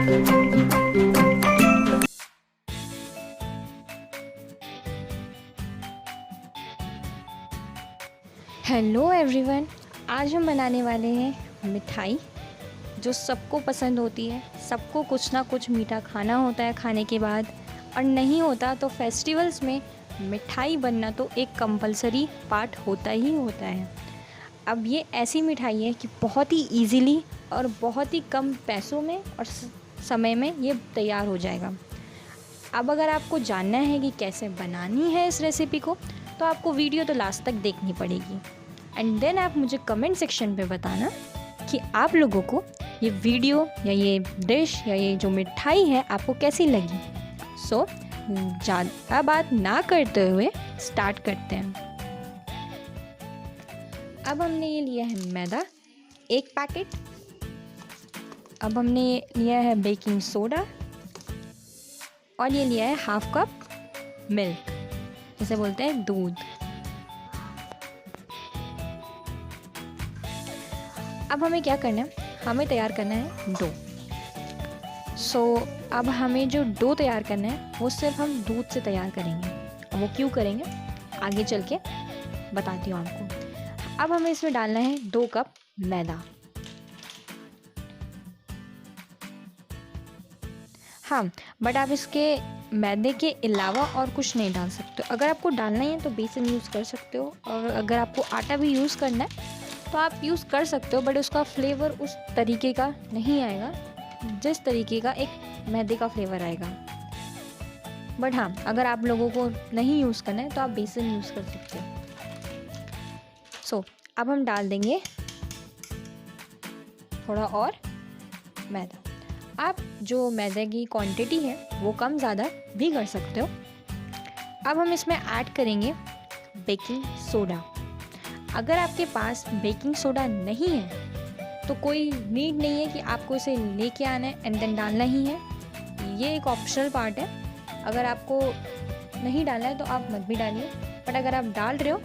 Hello everyone, आज हम बनाने वाले हैं मिठाई जो सबको पसंद होती है। सबको कुछ ना कुछ मीठा खाना होता है खाने के बाद, और नहीं होता तो फेस्टिवल्स में मिठाई बनना तो एक कंपलसरी पार्ट होता ही होता है। अब ये ऐसी मिठाई है कि बहुत ही इजीली और बहुत ही कम पैसों में और समय में ये तैयार हो जाएगा। अब अगर आपको जानना है कि कैसे बनानी है इस रेसिपी को, तो आपको वीडियो तो लास्ट तक देखनी पड़ेगी। एंड देन आप मुझे कमेंट सेक्शन पे बताना कि आप लोगों को ये वीडियो या ये डिश या ये जो मिठाई है आपको कैसी लगी। सो ज़्यादा बात ना करते हुए स्टार्ट करते हैं। अब हमने ये लिया है मैदा 1 पैकेट। अब हमने लिया है बेकिंग सोडा, और ये लिया है 1/2 कप मिल्क, जिसे बोलते हैं दूध। अब हमें क्या करना है, हमें तैयार करना है डो। अब हमें जो डो तैयार करना है वो सिर्फ हम दूध से तैयार करेंगे। अब वो क्यों करेंगे आगे चल के बताती हूँ आपको। अब हमें इसमें डालना है 2 कप मैदा। हाँ, बट आप इसके मैदे के अलावा और कुछ नहीं डाल सकते। अगर आपको डालना है तो बेसन यूज़ कर सकते हो, और अगर आपको आटा भी यूज़ करना है तो आप यूज़ कर सकते हो, बट उसका फ्लेवर उस तरीके का नहीं आएगा जिस तरीके का एक मैदे का फ्लेवर आएगा। बट हाँ, अगर आप लोगों को नहीं यूज़ करना है तो आप बेसन यूज़ कर सकते हो। अब हम डाल देंगे थोड़ा और मैदा। आप जो मैदे की क्वांटिटी है वो कम ज़्यादा भी कर सकते हो। अब हम इसमें ऐड करेंगे बेकिंग सोडा। अगर आपके पास बेकिंग सोडा नहीं है तो कोई नीड नहीं है कि आपको इसे लेके आना है एंड देन डालना ही है। ये एक ऑप्शनल पार्ट है। अगर आपको नहीं डालना है तो आप मत भी डालिए, बट अगर आप डाल रहे हो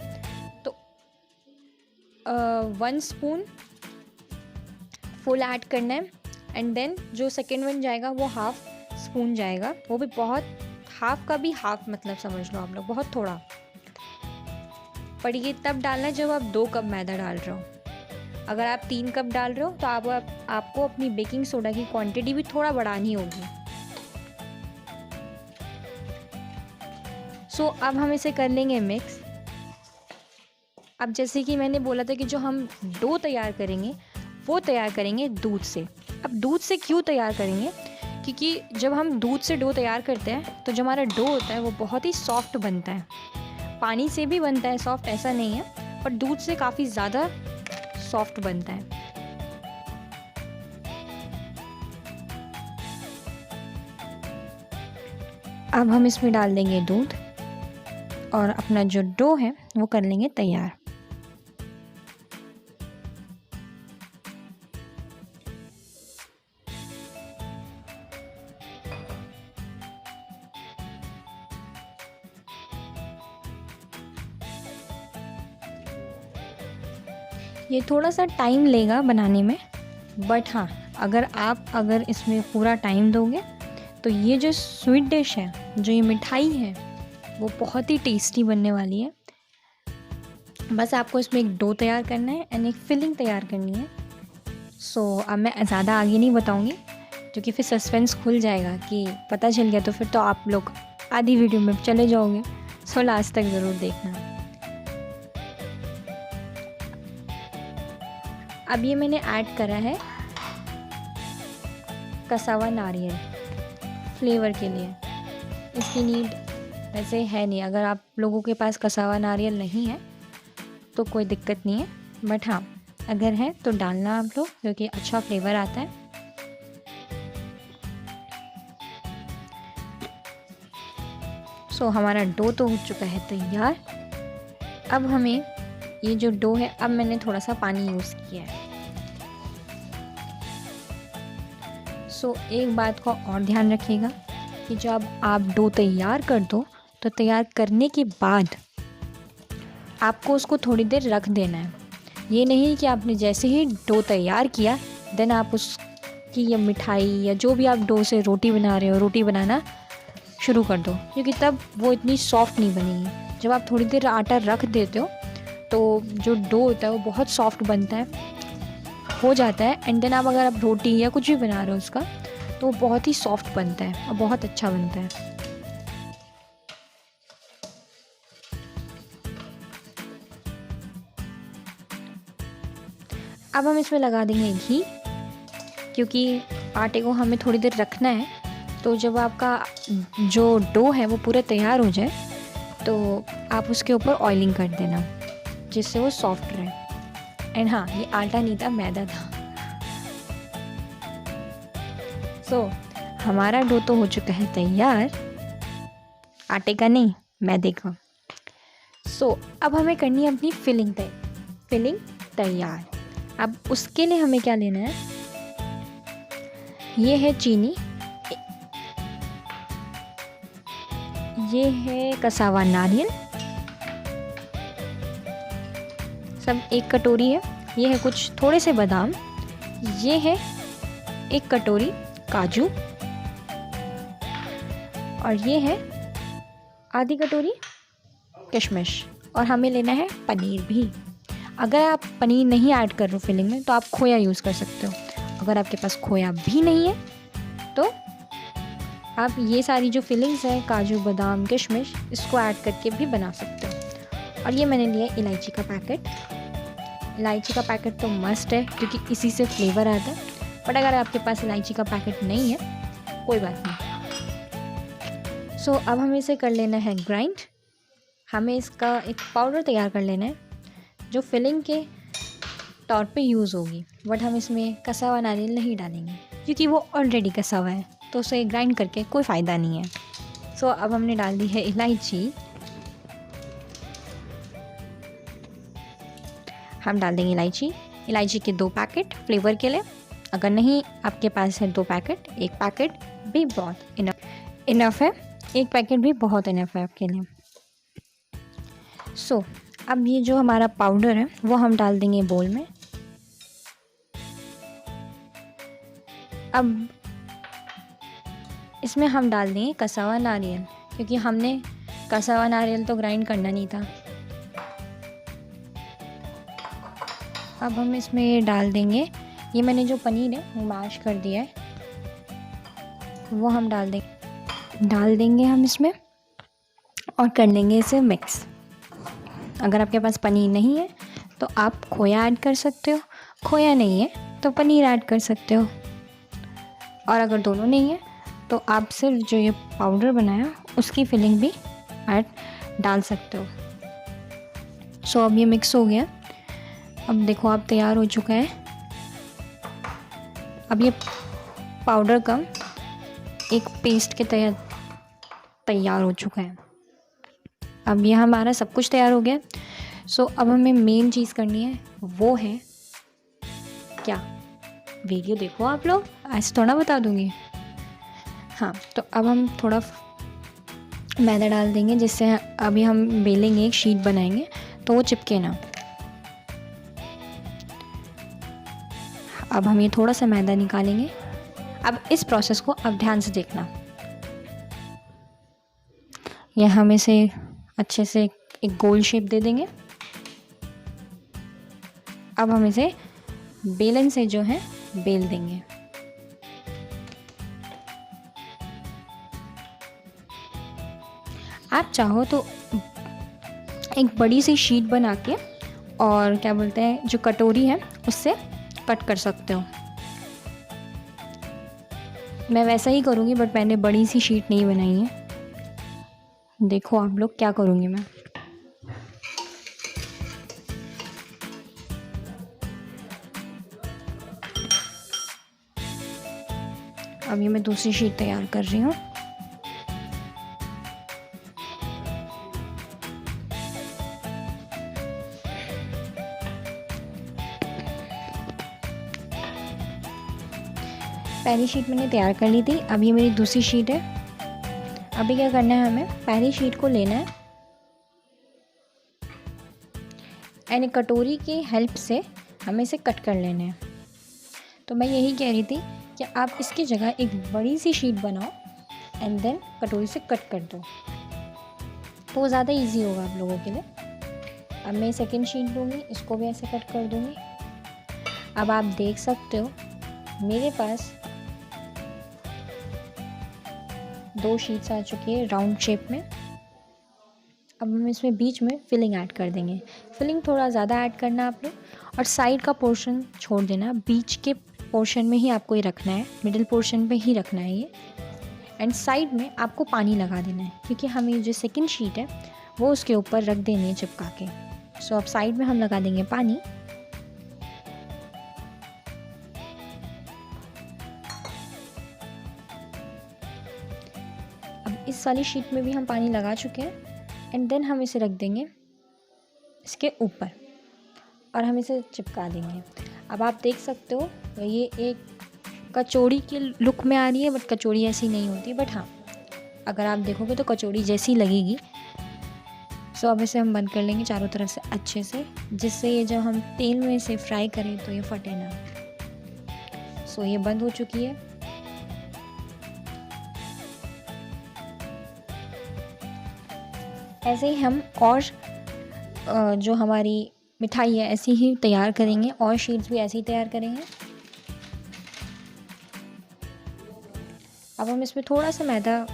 तो 1 स्पून फुल ऐड करना है, एंड देन जो सेकेंड वन जाएगा वो 1/2 स्पून जाएगा। वो भी बहुत, 1/2 का भी 1/2 मतलब समझ लो आप लोग, बहुत थोड़ा। पर ये तब डालना है जब आप 2 कप मैदा डाल रहे हो। अगर आप 3 कप डाल रहे हो तो आपको अपनी बेकिंग सोडा की क्वांटिटी भी थोड़ा बढ़ानी होगी। अब हम इसे कर लेंगे मिक्स। अब जैसे कि मैंने बोला था कि जो हम डो तैयार करेंगे वो तैयार करेंगे दूध से। अब दूध से क्यों तैयार करेंगे, क्योंकि जब हम दूध से डो तैयार करते हैं तो जो हमारा डो होता है वो बहुत ही सॉफ्ट बनता है। पानी से भी बनता है सॉफ्ट, ऐसा नहीं है, पर दूध से काफ़ी ज़्यादा सॉफ्ट बनता है। अब हम इसमें डाल देंगे दूध और अपना जो डो है वो कर लेंगे तैयार। ये थोड़ा सा टाइम लेगा बनाने में, बट हाँ, अगर इसमें पूरा टाइम दोगे तो ये जो स्वीट डिश है, जो ये मिठाई है, वो बहुत ही टेस्टी बनने वाली है। बस आपको इसमें एक डो तैयार करना है एंड एक फिलिंग तैयार करनी है। अब मैं ज़्यादा आगे नहीं बताऊँगी, क्योंकि फिर सस्पेंस खुल जाएगा कि पता चल गया तो फिर तो आप लोग आधी वीडियो में चले जाओगे। लास्ट तक ज़रूर देखना। अब ये मैंने ऐड करा है कसा हुआ नारियल फ्लेवर के लिए। इसकी नीड वैसे है नहीं, अगर आप लोगों के पास कसा हुआ नारियल नहीं है तो कोई दिक्कत नहीं है, बट हाँ, अगर है तो डालना आप लोग, क्योंकि अच्छा फ्लेवर आता है। हमारा डो तो हो चुका है तैयार। अब हमें ये जो डो है, अब मैंने थोड़ा सा पानी यूज़ किया है। एक बात का और ध्यान रखिएगा कि जब आप डो तैयार कर दो तो तैयार करने के बाद आपको उसको थोड़ी देर रख देना है। ये नहीं कि आपने जैसे ही डो तैयार किया देन आप कि ये मिठाई या जो भी आप डो से रोटी बना रहे हो, रोटी बनाना शुरू कर दो, क्योंकि तब वो इतनी सॉफ्ट नहीं बनेगी। जब आप थोड़ी देर आटा रख देते हो तो जो डो होता है वो बहुत सॉफ्ट बनता है, हो जाता है। एंड देन अगर आप रोटी या कुछ भी बना रहे हो उसका, तो वो बहुत ही सॉफ्ट बनता है और बहुत अच्छा बनता है। अब हम इसमें लगा देंगे घी, क्योंकि आटे को हमें थोड़ी देर रखना है। तो जब आपका जो डो है वो पूरा तैयार हो जाए तो आप उसके ऊपर ऑयलिंग कर देना, जिससे वो सॉफ्ट रहे। एंड हाँ, ये आटा नहीं था, मैदा था। सो हमारा डो तो हो चुका है तैयार, आटे का नहीं, मैदे का। सो अब हमें करनी है अपनी फिलिंग तैयार। अब उसके लिए हमें क्या लेना है, ये है चीनी, ये है कसा हुआ नारियल, सब 1 कटोरी है। ये है कुछ थोड़े से बादाम, ये है 1 कटोरी काजू, और ये है आधी कटोरी किशमिश। और हमें लेना है पनीर भी। अगर आप पनीर नहीं ऐड कर रहे हो फिलिंग में तो आप खोया यूज़ कर सकते हो। अगर आपके पास खोया भी नहीं है तो आप ये सारी जो फिलिंग्स है, काजू बादाम किशमिश, इसको ऐड करके भी बना सकते हो। और ये मैंने लिया इलायची का पैकेट। इलायची का पैकेट तो मस्ट है, क्योंकि इसी से फ्लेवर आता है। बट अगर आपके पास इलायची का पैकेट नहीं है, कोई बात नहीं। सो अब हमें इसे कर लेना है ग्राइंड। हमें इसका एक पाउडर तैयार कर लेना है जो फिलिंग के तौर पे यूज़ होगी। बट हम इसमें कसा हुआ नारियल नहीं डालेंगे, क्योंकि वो ऑलरेडी कसा हुआ है, तो उसे ग्राइंड करके कोई फ़ायदा नहीं है। सो अब हमने डाल दी है इलायची। हम डाल देंगे इलायची के 2 पैकेट फ्लेवर के लिए। अगर नहीं आपके पास है 2 पैकेट, 1 पैकेट भी बहुत इनफ है। 1 पैकेट भी बहुत इनफ है आपके लिए। सो अब ये जो हमारा पाउडर है वो हम डाल देंगे बोल में। अब इसमें हम डाल देंगे कसा हुआ नारियल, क्योंकि हमने कसा हुआ नारियल तो ग्राइंड करना नहीं था। अब हम इसमें ये डाल देंगे, ये मैंने जो पनीर है वो मैश कर दिया है, वो हम डाल देंगे हम इसमें, और कर लेंगे इसे मिक्स। अगर आपके पास पनीर नहीं है तो आप खोया ऐड कर सकते हो, खोया नहीं है तो पनीर ऐड कर सकते हो। और अगर दोनों नहीं है तो आप सिर्फ जो ये पाउडर बनाया उसकी फिलिंग भी ऐड डाल सकते हो। सो अब ये मिक्स हो गया। अब देखो आप तैयार हो चुका है। अब ये पाउडर का एक पेस्ट के तैयार हो चुका है। अब ये हमारा सब कुछ तैयार हो गया। सो अब हमें मेन चीज़ करनी है, वो है क्या, वीडियो देखो आप लोग, ऐसे थोड़ा बता दूँगी। हाँ, तो अब हम थोड़ा मैदा डाल देंगे, जिससे अभी हम बेलेंगे, एक शीट बनाएंगे तो वो चिपके ना। अब हम ये थोड़ा सा मैदा निकालेंगे। अब इस प्रोसेस को अब ध्यान से देखना। यह हम इसे अच्छे से एक गोल शेप दे देंगे। अब हम इसे बेलन से जो है बेल देंगे। आप चाहो तो एक बड़ी सी शीट बना के, और क्या बोलते हैं, जो कटोरी है उससे कट कर सकते हो। मैं वैसा ही करूँगी, बट मैंने बड़ी सी शीट नहीं बनाई है। देखो आप लोग क्या करूँगी मैं। अब ये मैं दूसरी शीट तैयार कर रही हूँ। पहली शीट मैंने तैयार कर ली थी। अब ये मेरी दूसरी शीट है। अभी क्या करना है, हमें पहली शीट को लेना है एंड कटोरी की हेल्प से हमें इसे कट कर लेना है। तो मैं यही कह रही थी कि आप इसकी जगह एक बड़ी सी शीट बनाओ एंड देन कटोरी से कट कर दो, तो वो ज़्यादा इजी होगा आप लोगों के लिए। अब मैं सेकंड शीट लूँगी, इसको भी ऐसे कट कर दूँगी। अब आप देख सकते हो मेरे पास 2 शीट्स आ चुकी है राउंड शेप में। अब हम इसमें बीच में फिलिंग ऐड कर देंगे। फिलिंग थोड़ा ज़्यादा ऐड करना आप लोग, और साइड का पोर्शन छोड़ देना। बीच के पोर्शन में ही आपको ये रखना है, मिडिल पोर्शन पे ही रखना है ये। एंड साइड में आपको पानी लगा देना है, क्योंकि हमें जो सेकंड शीट है वो उसके ऊपर रख देनी है चिपका के। सो अब साइड में हम लगा देंगे पानी। अब इस वाली शीट में भी हम पानी लगा चुके हैं एंड देन हम इसे रख देंगे इसके ऊपर और हम इसे चिपका देंगे। अब आप देख सकते हो ये एक कचौड़ी के लुक में आ रही है, बट कचौड़ी ऐसी नहीं होती, बट हाँ अगर आप देखोगे तो कचौड़ी जैसी लगेगी। सो अब इसे हम बंद कर लेंगे चारों तरफ से अच्छे से, जिससे ये जब हम तेल में इसे फ्राई करें तो ये फटे ना। सो ये बंद हो चुकी है। ऐसे ही हम और जो हमारी मिठाई है ऐसी ही तैयार करेंगे, और शीट्स भी ऐसे ही तैयार करेंगे। अब हम इसमें थोड़ा सा मैदा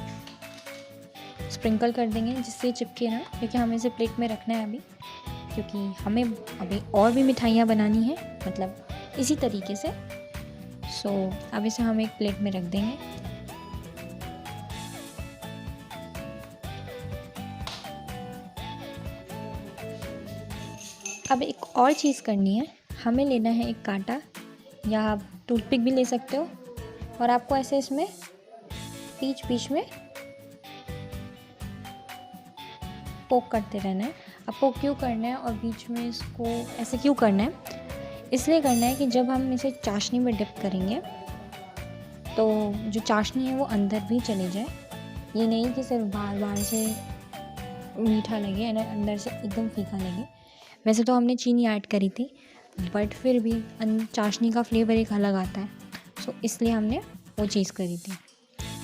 स्प्रिंकल कर देंगे जिससे चिपके ना, क्योंकि हमें इसे प्लेट में रखना है अभी, क्योंकि हमें अभी और भी मिठाइयाँ बनानी है, मतलब इसी तरीके से। सो अब इसे हम एक प्लेट में रख देंगे। अब एक और चीज़ करनी है, हमें लेना है एक कांटा, या आप टूथपिक भी ले सकते हो, और आपको ऐसे इसमें बीच बीच में पोक करते रहना है। आपको क्यों करना है और बीच में इसको ऐसे क्यों करना है, इसलिए करना है कि जब हम इसे चाशनी में डिप करेंगे तो जो चाशनी है वो अंदर भी चली जाए। ये नहीं कि सिर्फ बाहर बाहर से मीठा लगे और अंदर से एकदम फीका लगे। वैसे तो हमने चीनी ऐड करी थी, बट फिर भी चाशनी का फ्लेवर एक अलग आता है, सो इसलिए हमने वो चीज़ करी थी।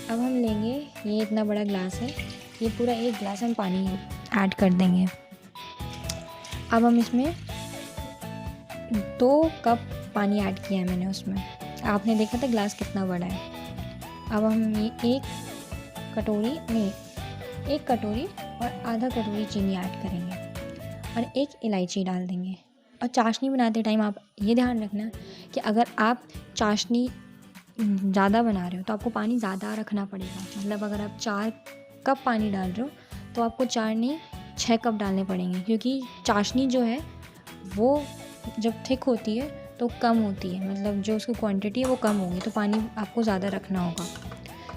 अब हम लेंगे, ये इतना बड़ा ग्लास है, ये पूरा 1 ग्लास हम पानी ऐड कर देंगे। अब हम इसमें 2 कप पानी ऐड किया है मैंने उसमें, आपने देखा था ग्लास कितना बड़ा है। अब हम ये 1 कटोरी और आधा कटोरी चीनी ऐड करेंगे और 1 इलायची डाल देंगे। और चाशनी बनाते टाइम आप ये ध्यान रखना कि अगर आप चाशनी ज़्यादा बना रहे हो तो आपको पानी ज़्यादा रखना पड़ेगा। मतलब अगर आप 4 कप पानी डाल रहे हो तो आपको 4 नहीं 6 कप डालने पड़ेंगे, क्योंकि चाशनी जो है वो जब थिक होती है तो कम होती है, मतलब जो उसकी क्वांटिटी है वो कम होगी, तो पानी आपको ज़्यादा रखना होगा।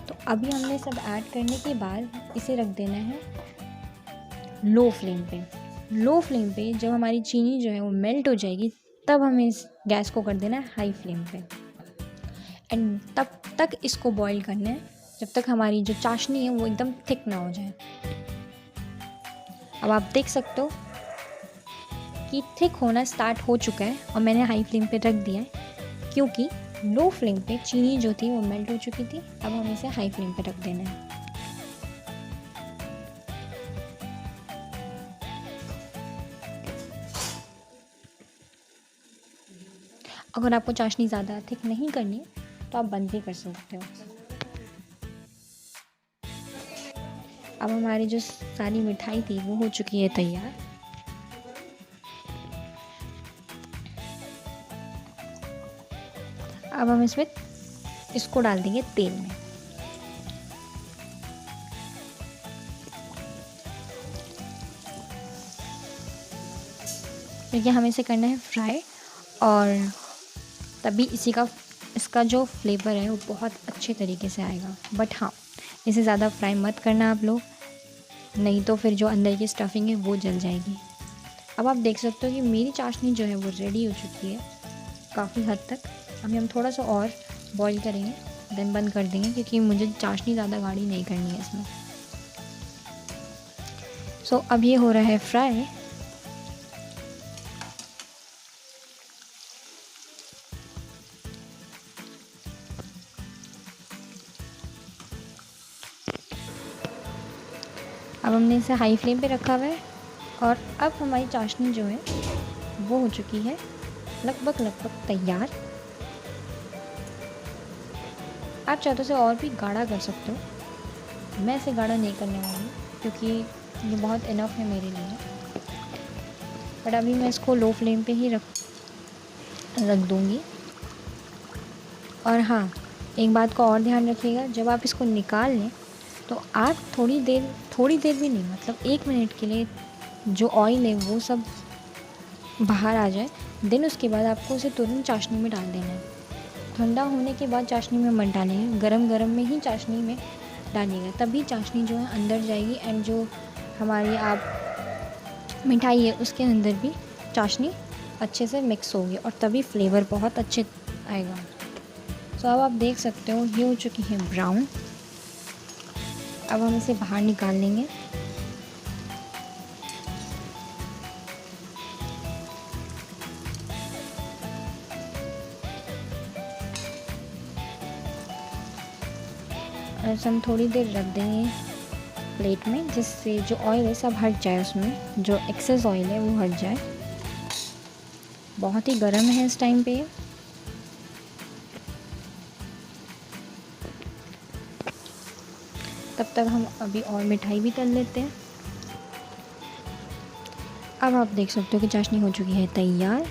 तो अभी हमने सब ऐड करने के बाद इसे रख देना है लो फ्लेम पे। लो फ्लेम पे जब हमारी चीनी जो है वो मेल्ट हो जाएगी, तब हमें इस गैस को कर देना है हाई फ्लेम पे, एंड तब तक इसको बॉईल करना है जब तक हमारी जो चाशनी है वो एकदम थिक ना हो जाए। अब आप देख सकते हो कि थिक होना स्टार्ट हो चुका है और मैंने हाई फ्लेम पे रख दिया है, क्योंकि लो फ्लेम पे चीनी जो थी वो मेल्ट हो चुकी थी। अब हमें इसे हाई फ्लेम पे रख देना है। अगर आपको चाशनी ज़्यादा थिक नहीं करनी तो आप बंद भी कर सकते हो। अब हमारी जो सारी मिठाई थी वो हो चुकी है तैयार। अब हम इसमें इसको डाल देंगे तेल में। क्योंकि हमें इसे करना है फ्राई, और तभी इसका जो फ्लेवर है वो बहुत अच्छे तरीके से आएगा। बट हाँ, इसे ज़्यादा फ्राई मत करना आप लोग, नहीं तो फिर जो अंदर की स्टफिंग है वो जल जाएगी। अब आप देख सकते हो कि मेरी चाशनी जो है वो रेडी हो चुकी है काफ़ी हद तक। अभी हम थोड़ा सा और बॉईल करेंगे, देन बंद कर देंगे, क्योंकि मुझे चाशनी ज़्यादा गाढ़ी नहीं करनी है इसमें। सो अब ये हो रहा है फ्राई। अब हमने इसे हाई फ्लेम पे रखा हुआ है और अब हमारी चाशनी जो है वो हो चुकी है लगभग तैयार। आप चाहो तो इसे और भी गाढ़ा कर सकते हो, मैं इसे गाढ़ा नहीं करने वाली क्योंकि ये बहुत इनफ है मेरे लिए। बट अभी मैं इसको लो फ्लेम पे ही रख दूँगी। और हाँ, एक बात का और ध्यान रखिएगा, जब आप इसको निकाल लें तो आप थोड़ी देर भी नहीं, मतलब 1 मिनट के लिए जो ऑयल है वो सब बाहर आ जाए। देन उसके बाद आपको उसे तुरंत चाशनी में डाल देना है। ठंडा होने के बाद चाशनी में मत डालिएगा, गरम गरम में ही चाशनी में डालिएगा, तभी चाशनी जो है अंदर जाएगी एंड जो हमारी आप मिठाई है उसके अंदर भी चाशनी अच्छे से मिक्स होगी और तभी फ्लेवर बहुत अच्छे आएगा। तो अब आप देख सकते हो ये हो चुकी है ब्राउन। अब हम इसे बाहर निकाल लेंगे। और इसे हम थोड़ी देर रख देंगे प्लेट में, जिससे जो ऑयल है सब हट जाए, उसमें जो एक्सेस ऑयल है वो हट जाए। बहुत ही गर्म है इस टाइम पे। तब तक हम अभी और मिठाई भी तल लेते हैं। अब आप देख सकते हो कि चाशनी हो चुकी है तैयार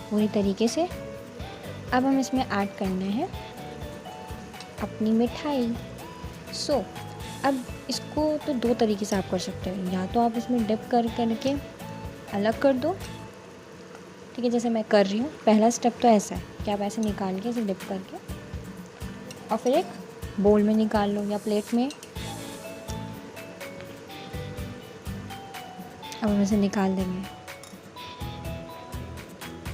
पूरी तरीके से। अब हम इसमें ऐड करना है अपनी मिठाई। अब इसको तो 2 तरीके से आप कर सकते हो, या तो आप इसमें डिप करके अलग कर दो, ठीक है, जैसे मैं कर रही हूँ। पहला स्टेप तो ऐसा है कि आप ऐसे निकाल के इसे डिप करके और फिर एक बोल में निकाल लो या प्लेट में। अब हम इसे निकाल देंगे।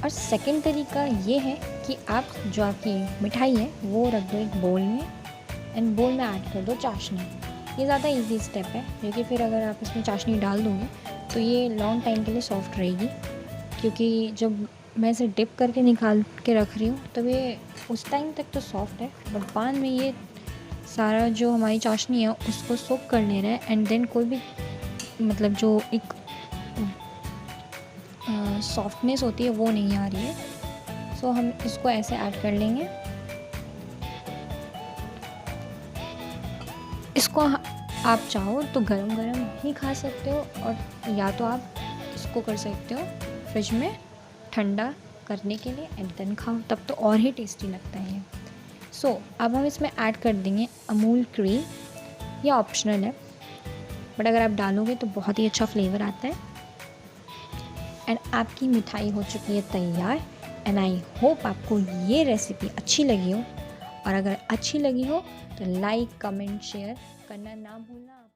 और सेकंड तरीका ये है कि आप जो आपकी मिठाई है वो रख दो एक बोल में एंड बोल में ऐड कर दो चाशनी। ये ज़्यादा इजी स्टेप है, क्योंकि फिर अगर आप इसमें चाशनी डाल दोगे तो ये लॉन्ग टाइम के लिए सॉफ्ट रहेगी, क्योंकि जब मैं इसे डिप करके निकाल के रख रही हूँ तब ये उस टाइम तक तो सॉफ्ट है, बट बाद में ये सारा जो हमारी चाशनी है उसको सोक कर ले रहा है एंड देन कोई भी मतलब जो एक सॉफ्टनेस होती है वो नहीं आ रही है। सो हम इसको ऐसे ऐड कर लेंगे। इसको आप चाहो तो गरम गरम ही खा सकते हो, और या तो आप इसको कर सकते हो फ्रिज में ठंडा करने के लिए एंड देन खाओ, तब तो और ही टेस्टी लगता है। अब हम इसमें ऐड कर देंगे अमूल क्रीम। ये ऑप्शनल है, बट अगर आप डालोगे तो बहुत ही अच्छा फ्लेवर आता है। एंड आपकी मिठाई हो चुकी है तैयार। एंड आई होप आपको ये रेसिपी अच्छी लगी हो, और अगर अच्छी लगी हो तो लाइक कमेंट शेयर करना ना भूलना।